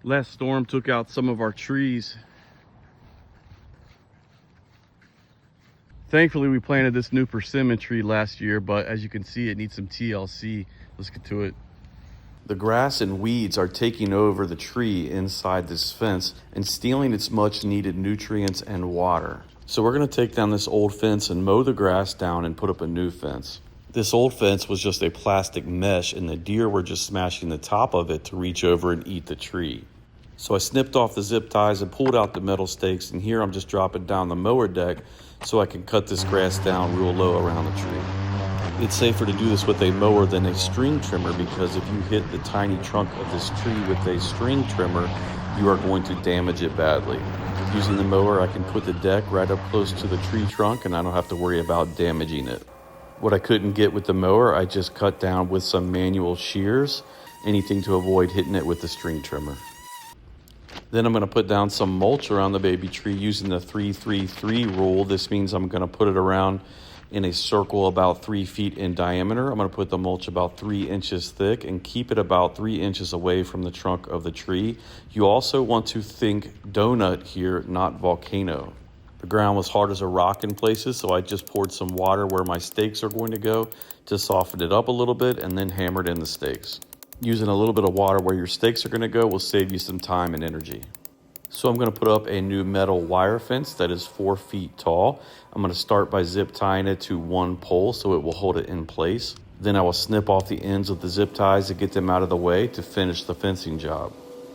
Last storm took out some of our trees. Thankfully, we planted this new persimmon tree last year, but as you can see, it needs some TLC. Let's get to it. The grass and weeds are taking over the tree inside this fence and stealing its much needed nutrients and water. So we're going to take down this old fence and mow the grass down and put up a new fence. This old fence was just a plastic mesh and the deer were just smashing the top of it to reach over and eat the tree. So I snipped off the zip ties and pulled out the metal stakes, and here I'm just dropping down the mower deck so I can cut this grass down real low around the tree. It's safer to do this with a mower than a string trimmer, because if you hit the tiny trunk of this tree with a string trimmer, you are going to damage it badly. Using the mower, I can put the deck right up close to the tree trunk and I don't have to worry about damaging it. What I couldn't get with the mower, I just cut down with some manual shears, anything to avoid hitting it with the string trimmer. Then I'm going to put down some mulch around the baby tree using the 3-3-3 rule. This means I'm going to put it around in a circle about 3 feet in diameter. I'm going to put the mulch about 3 inches thick and keep it about 3 inches away from the trunk of the tree. You also want to think donut here, not volcano. The ground was hard as a rock in places, so I just poured some water where my stakes are going to go to soften it up a little bit, and then hammered in the stakes. Using a little bit of water where your stakes are going to go will save you some time and energy. So I'm going to put up a new metal wire fence that is 4 feet tall. I'm going to start by zip tying it to one pole so it will hold it in place. Then I will snip off the ends of the zip ties to get them out of the way to finish the fencing job.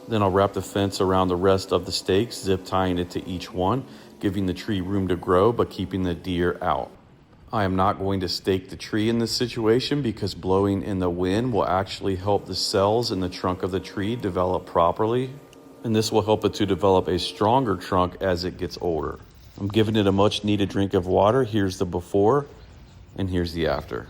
Then I'll wrap the fence around the rest of the stakes, zip tying it to each one, giving the tree room to grow but keeping the deer out. I am not going to stake the tree in this situation because blowing in the wind will actually help the cells in the trunk of the tree develop properly, and this will help it to develop a stronger trunk as it gets older. I'm giving it a much needed drink of water. Here's the before and here's the after.